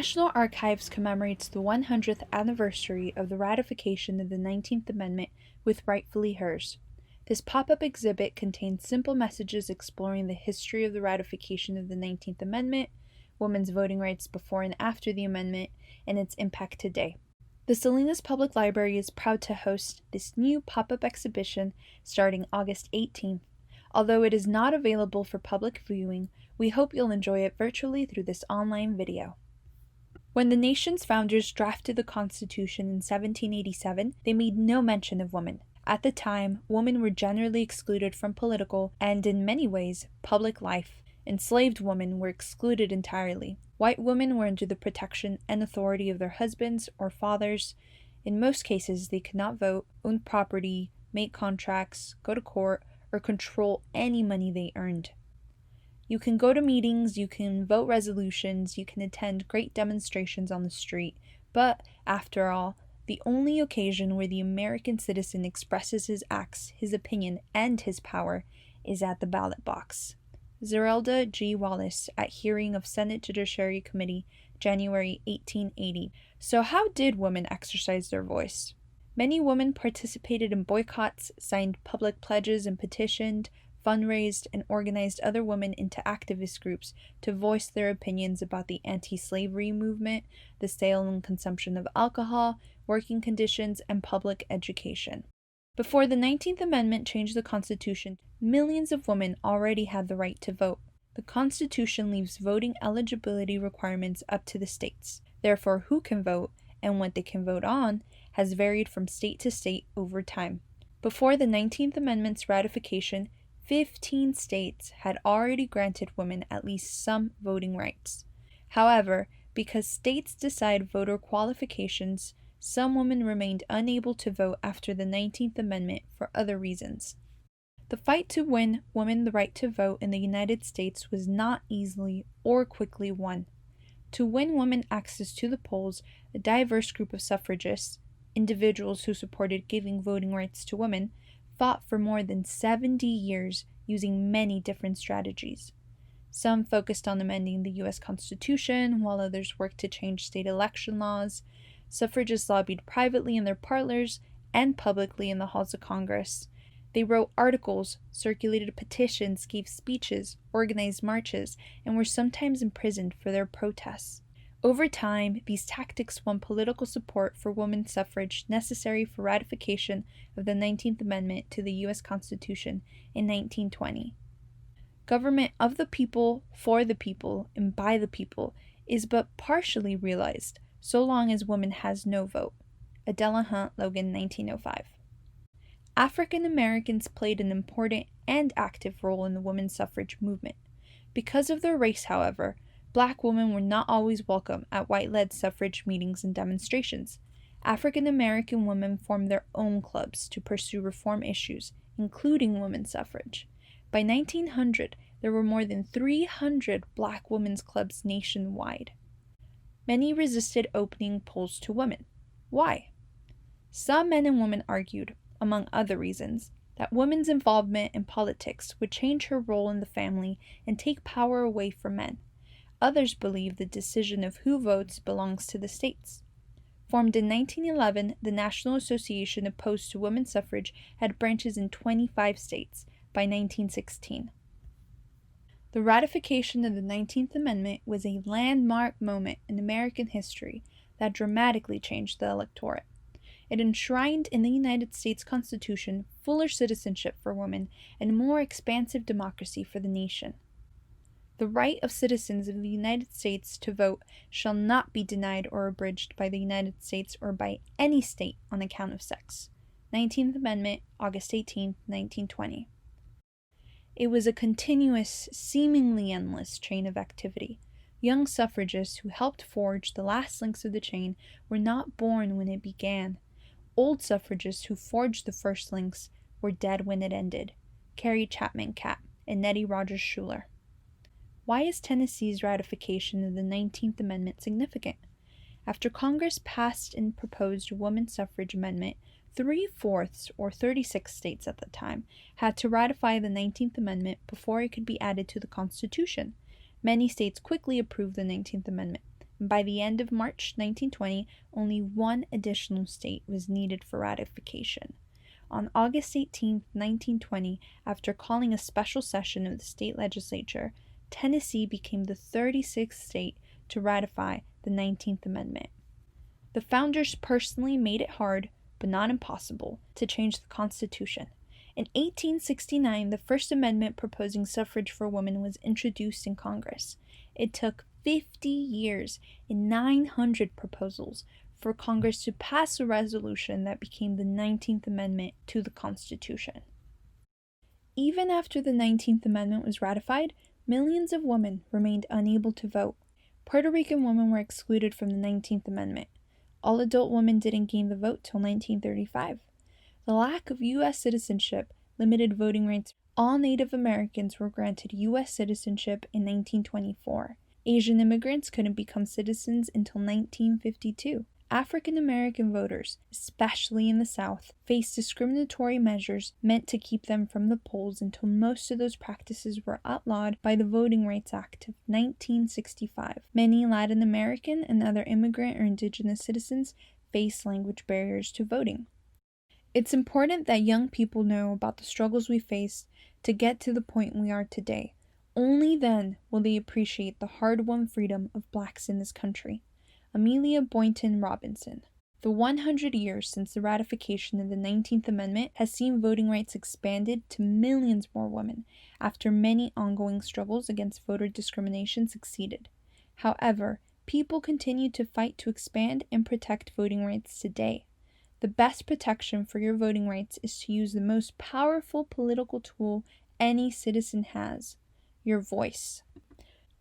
National Archives commemorates the 100th anniversary of the ratification of the 19th Amendment with Rightfully Hers. This pop-up exhibit contains simple messages exploring the history of the ratification of the 19th Amendment, women's voting rights before and after the amendment, and its impact today. The Salinas Public Library is proud to host this new pop-up exhibition starting August 18th. Although it is not available for public viewing, we hope you'll enjoy it virtually through this online video. When the nation's founders drafted the Constitution in 1787, they made no mention of women. At the time, women were generally excluded from political and, in many ways, public life. Enslaved women were excluded entirely. White women were under the protection and authority of their husbands or fathers. In most cases, they could not vote, own property, make contracts, go to court, or control any money they earned. You can go to meetings, you can vote resolutions, you can attend great demonstrations on the street, but, after all, the only occasion where the American citizen expresses his acts, his opinion, and his power is at the ballot box. Zerelda G. Wallace at hearing of Senate Judiciary Committee, January 1880. So how did women exercise their voice? Many women participated in boycotts, signed public pledges and petitioned, fundraised, and organized other women into activist groups to voice their opinions about the anti-slavery movement, the sale and consumption of alcohol, working conditions, and public education. Before the 19th Amendment changed the Constitution, millions of women already had the right to vote. The Constitution leaves voting eligibility requirements up to the states. Therefore, who can vote and what they can vote on has varied from state to state over time. Before the 19th Amendment's ratification, 15 states had already granted women at least some voting rights. However, because states decide voter qualifications, some women remained unable to vote after the 19th Amendment for other reasons. The fight to win women the right to vote in the United States was not easily or quickly won. To win women access to the polls, a diverse group of suffragists, individuals who supported giving voting rights to women, fought for more than 70 years using many different strategies. Some focused on amending the U.S. Constitution, while others worked to change state election laws. Suffragists lobbied privately in their parlors and publicly in the halls of Congress. They wrote articles, circulated petitions, gave speeches, organized marches, and were sometimes imprisoned for their protests. Over time, these tactics won political support for women's suffrage necessary for ratification of the 19th Amendment to the U.S. Constitution in 1920. Government of the people, for the people, and by the people is but partially realized so long as woman has no vote. Adela Hunt Logan, 1905. African Americans played an important and active role in the women's suffrage movement. Because of their race, however, Black women were not always welcome at white-led suffrage meetings and demonstrations. African American women formed their own clubs to pursue reform issues, including women's suffrage. By 1900, there were more than 300 Black women's clubs nationwide. Many resisted opening polls to women. Why? Some men and women argued, among other reasons, that women's involvement in politics would change her role in the family and take power away from men. Others believe the decision of who votes belongs to the states. Formed in 1911, the National Association opposed to women's suffrage had branches in 25 states by 1916. The ratification of the 19th Amendment was a landmark moment in American history that dramatically changed the electorate. It enshrined in the United States Constitution fuller citizenship for women and more expansive democracy for the nation. The right of citizens of the United States to vote shall not be denied or abridged by the United States or by any state on account of sex. 19th Amendment, August 18, 1920. It was a continuous, seemingly endless chain of activity. Young suffragists who helped forge the last links of the chain were not born when it began. Old suffragists who forged the first links were dead when it ended. Carrie Chapman Catt and Nettie Rogers Schuler. Why is Tennessee's ratification of the 19th Amendment significant? After Congress passed and proposed a women's suffrage amendment, 3/4, or 36 states at the time, had to ratify the 19th Amendment before it could be added to the Constitution. Many states quickly approved the 19th Amendment. and by the end of March 1920, only one additional state was needed for ratification. On August 18, 1920, after calling a special session of the state legislature, Tennessee became the 36th state to ratify the 19th Amendment. The founders personally made it hard, but not impossible, to change the Constitution. In 1869, the First Amendment proposing suffrage for women was introduced in Congress. It took 50 years and 900 proposals for Congress to pass a resolution that became the 19th Amendment to the Constitution. Even after the 19th Amendment was ratified, millions of women remained unable to vote. Puerto Rican women were excluded from the 19th Amendment. All adult women didn't gain the vote till 1935. The lack of U.S. citizenship limited voting rights. All Native Americans were granted U.S. citizenship in 1924. Asian immigrants couldn't become citizens until 1952. African American voters, especially in the South, faced discriminatory measures meant to keep them from the polls until most of those practices were outlawed by the Voting Rights Act of 1965. Many Latin American and other immigrant or indigenous citizens faced language barriers to voting. It's important that young people know about the struggles we faced to get to the point we are today. Only then will they appreciate the hard-won freedom of blacks in this country. Amelia Boynton Robinson. The 100 years since the ratification of the 19th Amendment has seen voting rights expanded to millions more women, after many ongoing struggles against voter discrimination succeeded. However, people continue to fight to expand and protect voting rights today. The best protection for your voting rights is to use the most powerful political tool any citizen has, your voice.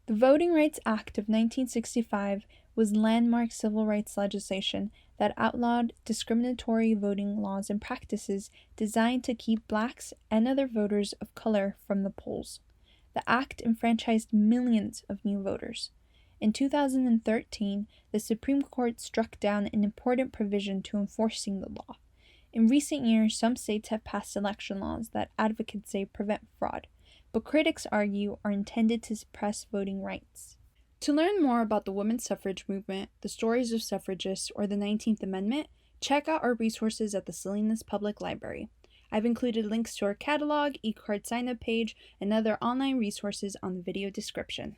The Voting Rights Act of 1965 was landmark civil rights legislation that outlawed discriminatory voting laws and practices designed to keep blacks and other voters of color from the polls. The act enfranchised millions of new voters. In 2013, the Supreme Court struck down an important provision to enforcing the law. In recent years, some states have passed election laws that advocates say prevent fraud, but critics argue are intended to suppress voting rights. To learn more about the women's suffrage movement, the stories of suffragists, or the 19th Amendment, check out our resources at the Salinas Public Library. I've included links to our catalog, e-card sign-up page, and other online resources on the video description.